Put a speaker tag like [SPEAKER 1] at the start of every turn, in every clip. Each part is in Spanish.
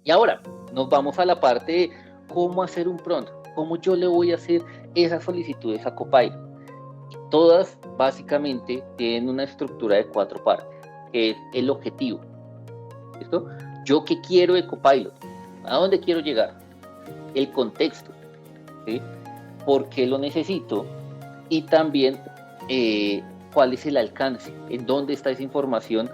[SPEAKER 1] Y ahora nos vamos a la parte de cómo hacer un prompt, cómo yo le voy a hacer esas solicitudes a Copilot. Todas básicamente tienen una estructura de 4 partes, que es el objetivo. ¿Listo? Yo qué quiero de Copilot, a dónde quiero llegar, el contexto, ¿sí? ¿Por qué lo necesito? Y también cuál es el alcance, en dónde está esa información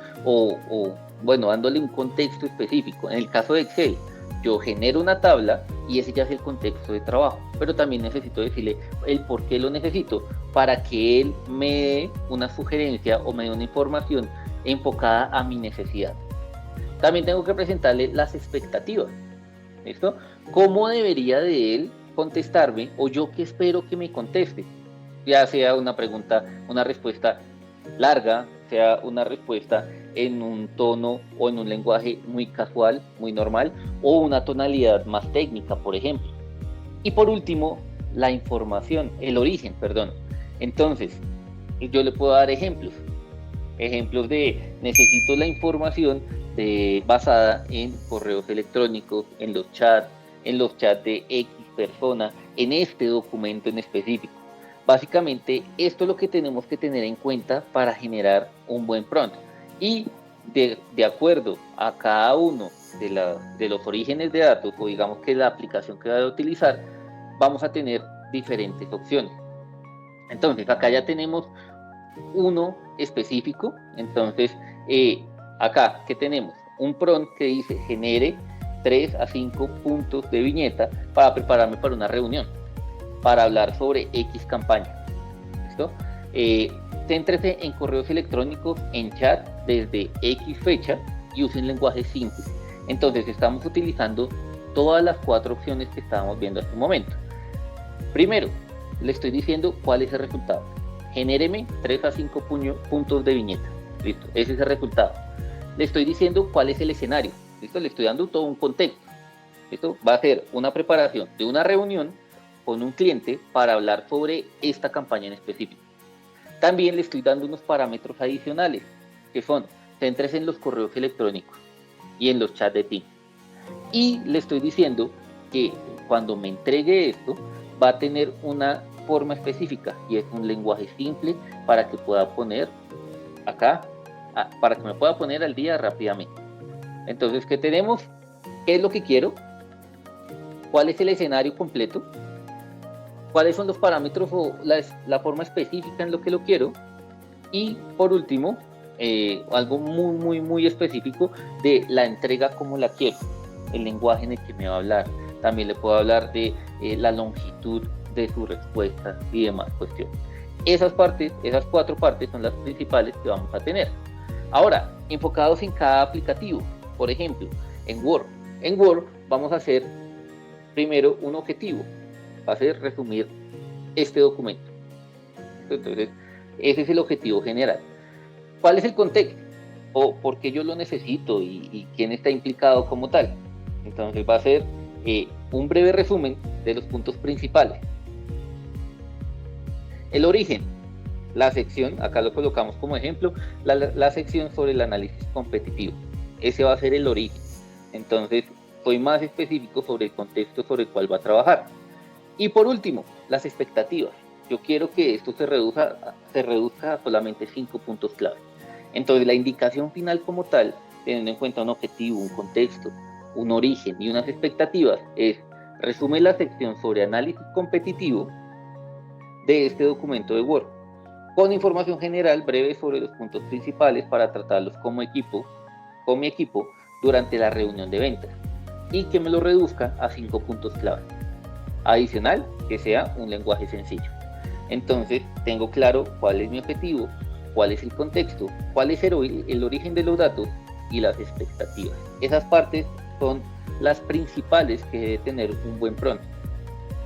[SPEAKER 1] bueno, dándole un contexto específico. En el caso de Excel, yo genero una tabla y ese ya es el contexto de trabajo, pero también necesito decirle el por qué lo necesito para que él me dé una sugerencia o me dé una información enfocada a mi necesidad. También tengo que presentarle las expectativas, ¿listo? ¿Cómo debería de él contestarme o yo qué espero que me conteste? Ya sea una pregunta, una respuesta larga, sea una respuesta en un tono o en un lenguaje muy casual, muy normal, o una tonalidad más técnica, por ejemplo. Y por último, la información, el origen, perdón. Entonces, yo le puedo dar ejemplos de necesito la información basada en correos electrónicos, en los chats de X persona, en este documento en específico. Básicamente, esto es lo que tenemos que tener en cuenta para generar un buen prompt. Y de acuerdo a cada uno de los orígenes de datos, o digamos que la aplicación que va a utilizar, vamos a tener diferentes opciones. Entonces, acá ya tenemos uno específico. Entonces, acá, ¿qué tenemos? Un prompt que dice genere 3 a 5 puntos de viñeta para prepararme para una reunión, para hablar sobre X campaña. ¿Listo? Céntrese en correos electrónicos, en chat, desde X fecha y use un lenguaje simple. Entonces, estamos utilizando todas las 4 opciones que estábamos viendo hasta el momento. Primero, le estoy diciendo cuál es el resultado. Genéreme 3 a 5 puntos de viñeta. Listo, ese es el resultado. Le estoy diciendo cuál es el escenario. Listo, le estoy dando todo un contexto. Listo, va a ser una preparación de una reunión con un cliente para hablar sobre esta campaña en específico. También le estoy dando unos parámetros adicionales, que son, céntrese en los correos electrónicos y en los chats de Teams. Y le estoy diciendo que cuando me entregue esto, va a tener una forma específica y es un lenguaje simple para que pueda poner acá, para que me pueda poner al día rápidamente. Entonces, ¿qué tenemos? ¿Qué es lo que quiero? ¿Cuál es el escenario completo? ¿Cuáles son los parámetros o la forma específica en lo que lo quiero? Y por último, algo muy específico de la entrega como la quiero, el lenguaje en el que me va a hablar. También le puedo hablar de la longitud de su respuesta y demás cuestiones. Esas 4 partes son las principales que vamos a tener. Ahora, enfocados en cada aplicativo. Por ejemplo, en Word. En Word vamos a hacer primero un objetivo. Va a ser resumir este documento. Entonces, ese es el objetivo general. ¿Cuál es el contexto? O por qué yo lo necesito y quién está implicado como tal. Entonces va a ser un breve resumen de los puntos principales. El origen, la sección, acá lo colocamos como ejemplo, la sección sobre el análisis competitivo. Ese va a ser el origen. Entonces, soy más específico sobre el contexto sobre el cual va a trabajar. Y por último, las expectativas. Yo quiero que esto se reduzca a solamente 5 puntos clave. Entonces, la indicación final como tal, teniendo en cuenta un objetivo, un contexto, un origen y unas expectativas, es resume la sección sobre análisis competitivo de este documento de Word, con información general breve sobre los puntos principales para tratarlos con mi equipo durante la reunión de ventas y que me lo reduzca a 5 puntos clave. Adicional, que sea un lenguaje sencillo. Entonces, tengo claro cuál es mi objetivo, cuál es el contexto, cuál es el origen de los datos y las expectativas. Esas partes son las principales que debe tener un buen prompt.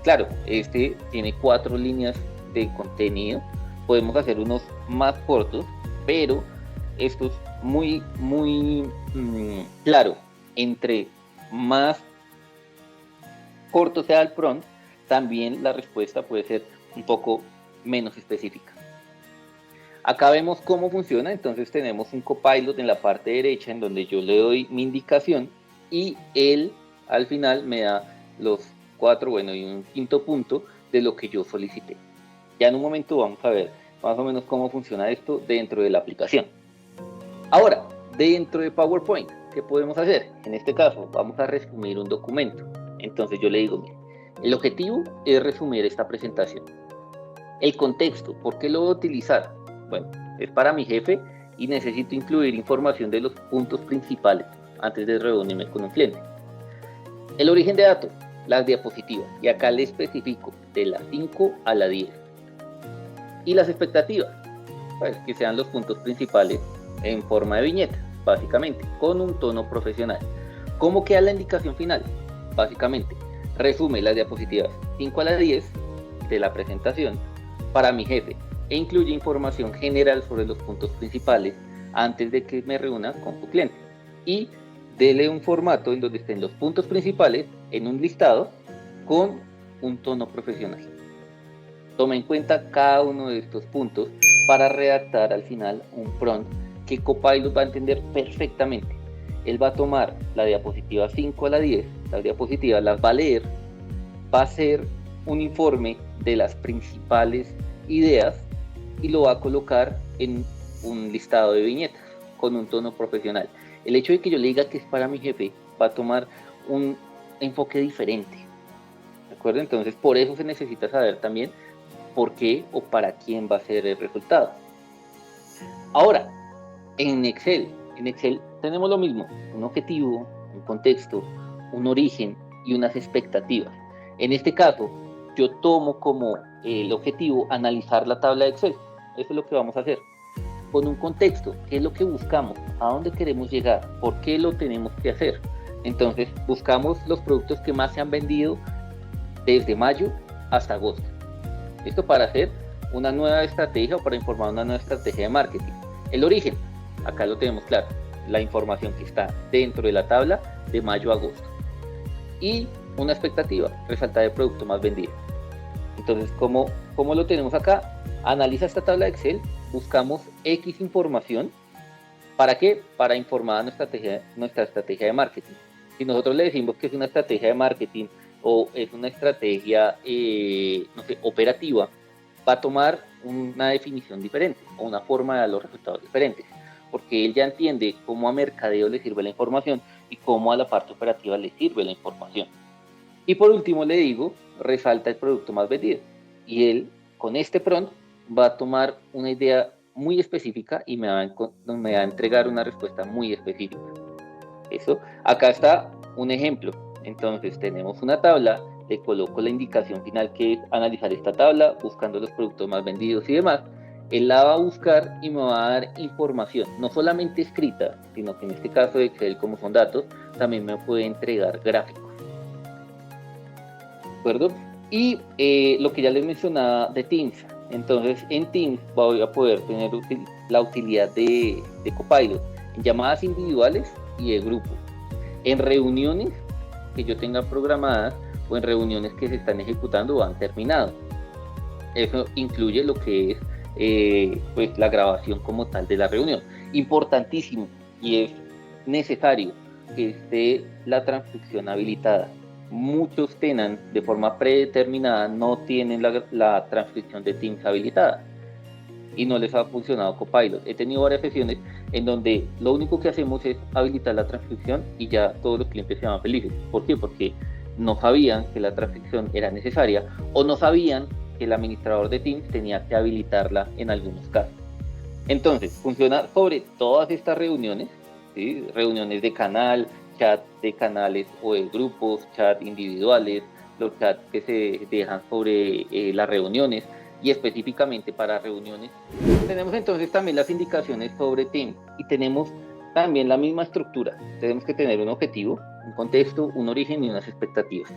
[SPEAKER 1] Claro, este tiene 4 líneas de contenido. Podemos hacer unos más cortos, pero esto es muy claro. Entre más corto sea el prompt, también la respuesta puede ser un poco menos específica. Acá vemos cómo funciona. Entonces tenemos un Copilot en la parte derecha en donde yo le doy mi indicación y él al final me da los 4, bueno, y un quinto punto de lo que yo solicité. Ya en un momento vamos a ver más o menos cómo funciona esto dentro de la aplicación. Ahora, dentro de PowerPoint, ¿qué podemos hacer? En este caso, vamos a resumir un documento. Entonces yo le digo, mire, el objetivo es resumir esta presentación. El contexto, ¿por qué lo voy a utilizar? Bueno, es para mi jefe y necesito incluir información de los puntos principales antes de reunirme con un cliente. El origen de datos, las diapositivas, y acá le especifico de la 5 a la 10. Y las expectativas, pues que sean los puntos principales en forma de viñeta, básicamente, con un tono profesional. ¿Cómo queda la indicación final? Básicamente, resume las diapositivas 5 a la 10 de la presentación para mi jefe e incluye información general sobre los puntos principales antes de que me reúna con tu cliente. Y dele un formato en donde estén los puntos principales en un listado con un tono profesional. Toma en cuenta cada uno de estos puntos para redactar al final un prompt que Copilot va a entender perfectamente. Él va a tomar la diapositiva 5 a la 10, las diapositivas las va a leer, va a hacer un informe de las principales ideas y lo va a colocar en un listado de viñetas con un tono profesional. El hecho de que yo le diga que es para mi jefe va a tomar un enfoque diferente, ¿de acuerdo? Entonces por eso se necesita saber también por qué o para quién va a ser el resultado. Ahora, en Excel tenemos lo mismo, un objetivo, un contexto, un origen y unas expectativas. En este caso, yo tomo como el objetivo analizar la tabla de Excel. Eso es lo que vamos a hacer. Con un contexto, ¿qué es lo que buscamos? ¿A dónde queremos llegar? ¿Por qué lo tenemos que hacer? Entonces, buscamos los productos que más se han vendido desde mayo hasta agosto. Esto para hacer una nueva estrategia o para informar una nueva estrategia de marketing. El origen, acá lo tenemos claro, la información que está dentro de la tabla de mayo a agosto. Y una expectativa, resaltar el producto más vendido. Entonces, ¿cómo lo tenemos acá? Analiza esta tabla de Excel, buscamos X información. ¿Para qué? Para informar nuestra estrategia de marketing. Si nosotros le decimos que es una estrategia de marketing o es una estrategia operativa, va a tomar una definición diferente o una forma de dar los resultados diferentes, porque él ya entiende cómo a mercadeo le sirve la información y cómo a la parte operativa le sirve la información. Y por último le digo, resalta el producto más vendido. Y él, con este prompt, va a tomar una idea muy específica y me va a entregar una respuesta muy específica. Eso, acá está un ejemplo. Entonces tenemos una tabla, le coloco la indicación final que es analizar esta tabla, buscando los productos más vendidos y demás. Él la va a buscar y me va a dar información, no solamente escrita, sino que en este caso de Excel, como son datos, también me puede entregar gráficos. ¿De acuerdo? Y lo que ya les mencionaba de Teams. Entonces en Teams voy a poder tener la utilidad de Copilot en llamadas individuales y de grupo, en reuniones que yo tenga programadas o en reuniones que se están ejecutando o han terminado. Eso incluye lo que es pues la grabación como tal de la reunión. Importantísimo, y es necesario que esté la transcripción habilitada. Muchos tengan de forma predeterminada, no tienen la transcripción de Teams habilitada y no les ha funcionado Copilot. He tenido varias sesiones en donde lo único que hacemos es habilitar la transcripción y ya todos los clientes se van felices. ¿Por qué? Porque no sabían que la transcripción era necesaria o no sabían que el administrador de Teams tenía que habilitarla en algunos casos. Entonces, funciona sobre todas estas reuniones, ¿sí? Reuniones de canal, chat de canales o de grupos, chat individuales, los chats que se dejan sobre las reuniones y específicamente para reuniones. Tenemos entonces también las indicaciones sobre Teams y tenemos también la misma estructura. Tenemos que tener un objetivo, un contexto, un origen y unas expectativas.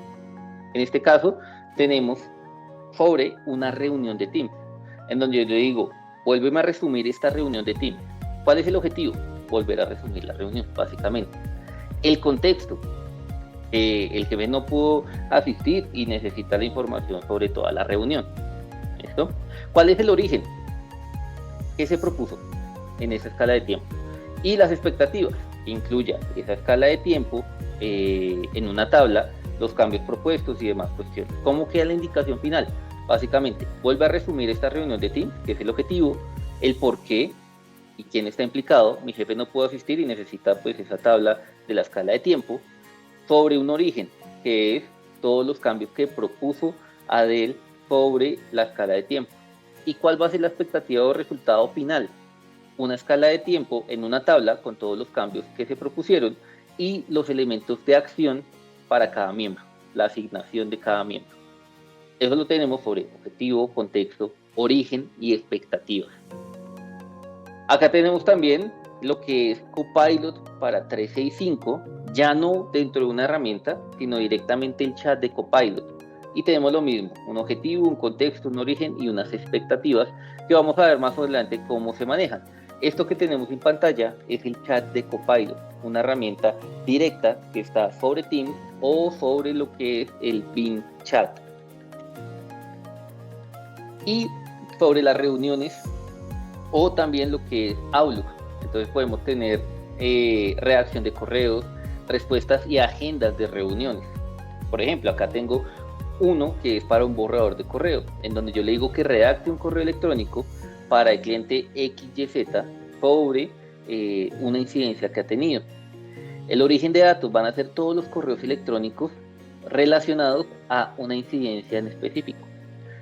[SPEAKER 1] En este caso tenemos sobre una reunión de Teams, en donde yo le digo, vuélveme a resumir esta reunión de Teams. ¿Cuál es el objetivo? Volver a resumir la reunión, básicamente. El contexto, el jefe no pudo asistir y necesita la información sobre toda la reunión. ¿Listo? ¿Cuál es el origen? ¿Qué se propuso en esa escala de tiempo? Y las expectativas, incluya esa escala de tiempo en una tabla los cambios propuestos y demás cuestiones. ¿Cómo queda la indicación final? Básicamente, vuelve a resumir esta reunión de Teams, que es el objetivo, el por qué y quién está implicado. Mi jefe no pudo asistir y necesita pues esa tabla de la escala de tiempo sobre un origen, que es todos los cambios que propuso Adel sobre la escala de tiempo. ¿Y cuál va a ser la expectativa o resultado final? Una escala de tiempo en una tabla con todos los cambios que se propusieron y los elementos de acción para cada miembro, la asignación de cada miembro. Eso lo tenemos sobre objetivo, contexto, origen y expectativas. Acá tenemos también lo que es Copilot para 365, ya no dentro de una herramienta, sino directamente el chat de Copilot. Y tenemos lo mismo, un objetivo, un contexto, un origen y unas expectativas que vamos a ver más adelante cómo se manejan. Esto que tenemos en pantalla es el chat de Copilot, una herramienta directa que está sobre Teams o sobre lo que es el Bing Chat. Y sobre las reuniones o también lo que es Outlook. Entonces podemos tener redacción de correos, respuestas y agendas de reuniones. Por ejemplo, acá tengo uno que es para un borrador de correo, en donde yo le digo que redacte un correo electrónico para el cliente XYZ sobre una incidencia que ha tenido. El origen de datos van a ser todos los correos electrónicos relacionados a una incidencia en específico.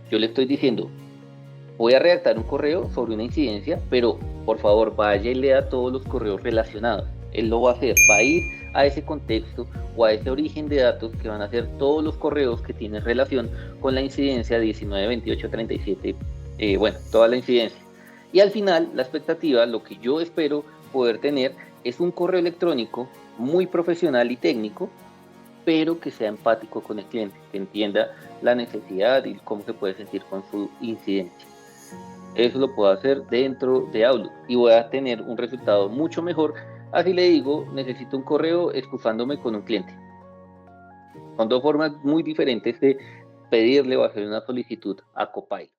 [SPEAKER 1] Yo le estoy diciendo, voy a redactar un correo sobre una incidencia, pero por favor vaya y lea todos los correos relacionados. Él lo va a hacer, va a ir a ese contexto o a ese origen de datos que van a ser todos los correos que tienen relación con la incidencia 19, 28, 37, bueno, toda la incidencia. Y al final, la expectativa, lo que yo espero poder tener es un correo electrónico muy profesional y técnico, pero que sea empático con el cliente, que entienda la necesidad y cómo se puede sentir con su incidencia. Eso lo puedo hacer dentro de Outlook y voy a tener un resultado mucho mejor. Así le digo, necesito un correo excusándome con un cliente. Son dos formas muy diferentes de pedirle o hacer una solicitud a Copilot.